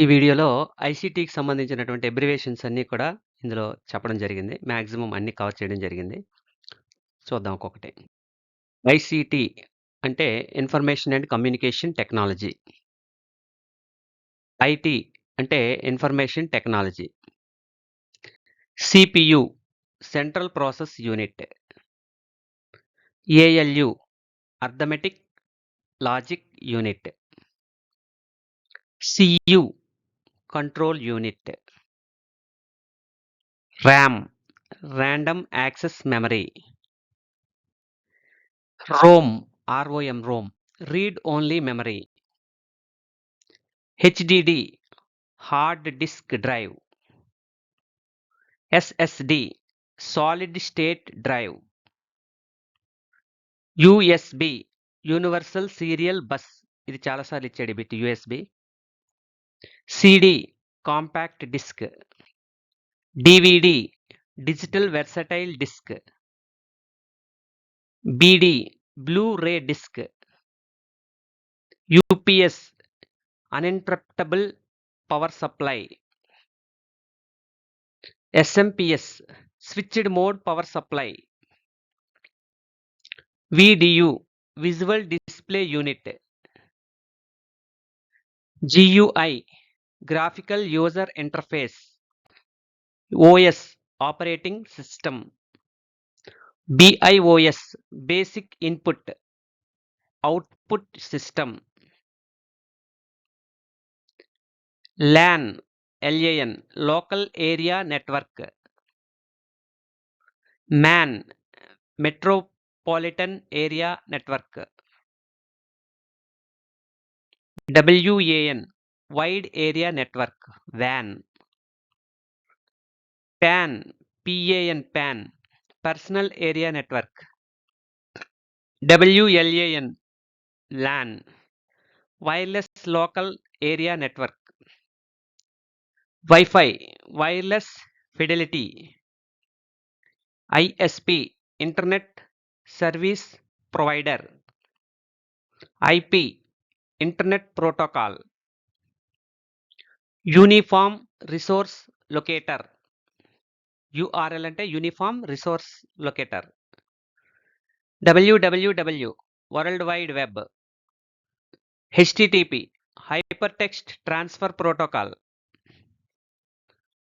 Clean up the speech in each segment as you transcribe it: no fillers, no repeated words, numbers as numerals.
ఈ వీడియోలో ఐసీటీకి సంబంధించినటువంటి అబ్రివేషన్స్ అన్నీ కూడా ఇందులో చెప్పడం జరిగింది. మాక్సిమం అన్నీ కవర్ చేయడం జరిగింది. చూద్దాం ఒక్కొక్కటి. ఐసీటీ అంటే information and communication technology. IT అంటే information technology. CPU central process unit. ALU arithmetic logic unit. CU control unit. RAM random access memory. ROM ROM read only memory. HDD hard disk drive. SSD solid state drive. USB universal serial bus, ఇది చాలాసార్లు ఇచ్చాడు bit USB. CD compact disk. DVD digital versatile disk. BD Blu-ray disc. UPS uninterruptible power supply. SMPS switched mode power supply. VDU visual display unit. GUI graphical user interface. OS operating system. BIOS basic input output system. LAN local area network. MAN metropolitan area network. WAN wide area network WAN. PAN personal area network. WLAN LAN wireless local area network. Wi-Fi wireless fidelity. ISP internet service provider. IP internet protocol. Uniform resource locator. URL అంటే uniform resource locator. www world wide web. HTTP hyper text transfer protocol.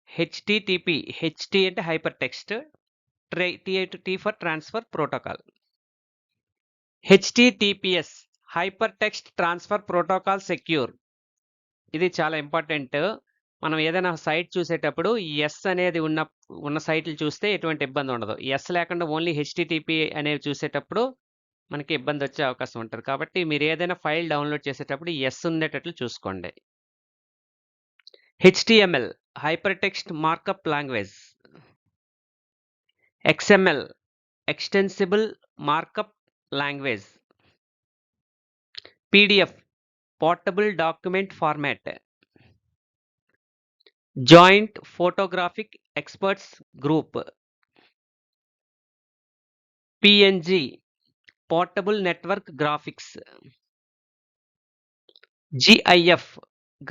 HTTP HT అంటే hyper text, T for transfer protocol. HTTPS hyper text transfer protocol secure. ఇది చాలా important. మనం ఏదైనా site చూసేటప్పుడు yes అనేది ఉన్న సైట్లు చూస్తే ఎటువంటి ఇబ్బంది ఉండదు. ఎస్ లేకుండా ఓన్లీ HTTP అనేవి చూసేటప్పుడు మనకి ఇబ్బంది వచ్చే అవకాశం ఉంటుంది. కాబట్టి మీరు ఏదైనా ఫైల్ డౌన్లోడ్ చేసేటప్పుడు ఎస్ ఉండేటట్లు చూసుకోండి. HTML hyper text markup language. XML extensible markup language. PDF portable document format. Joint photographic experts group. PNG portable network graphics. GIF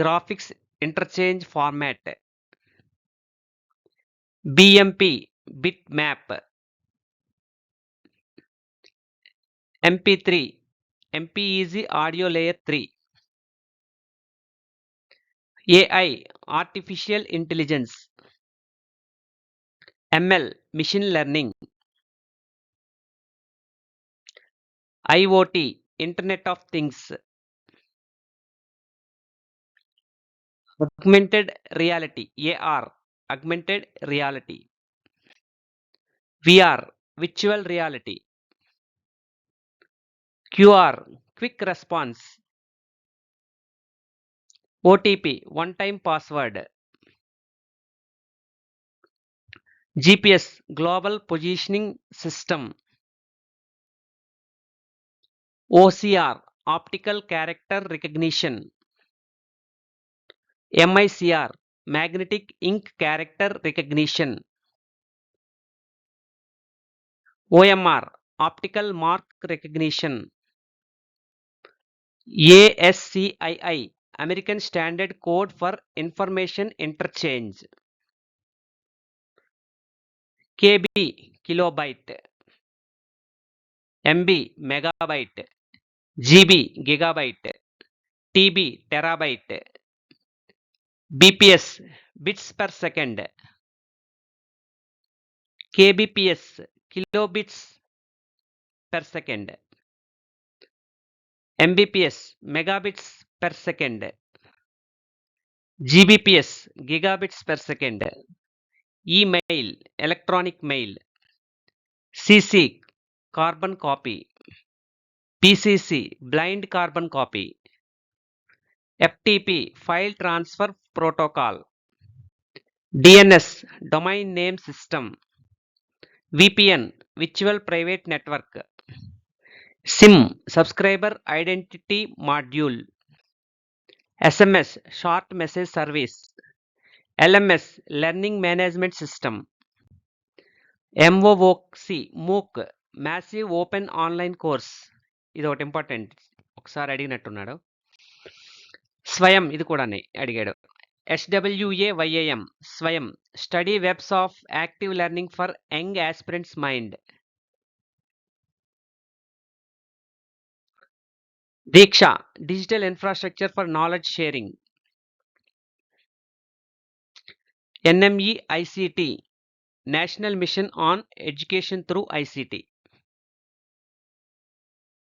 graphics interchange format. BMP bit map. MP3 MPEG audio layer 3. AI artificial intelligence. ML machine learning. IoT internet of things. augmented reality AR augmented reality. VR virtual reality. QR quick response. OTP one time password. GPS global positioning system. OCR optical character recognition. MICR magnetic ink character recognition. OMR optical mark recognition. ASCII American standard code for information interchange. KB kilobyte, MB megabyte, GB gigabyte, TB terabyte, BPS bits per second, KBPS kilobits per second, mbps megabits per second, gbps gigabits per second, email electronic mail, cc carbon copy, pcc blind carbon copy, ftp file transfer protocol, dns domain name system, vpn virtual private network, SIM subscriber identity module, SMS short message service, LMS learning management system, MOOC massive open online course. ఇది ఒకటి important, ఒకసారి అడిగినట్టున్నాడు. స్వయం ఇది కూడా అడిగాడు. SWAYAM Swayam study webs of active learning for young aspirants mind. Diksha digital infrastructure for knowledge sharing. NME ICT national mission on education through ICT.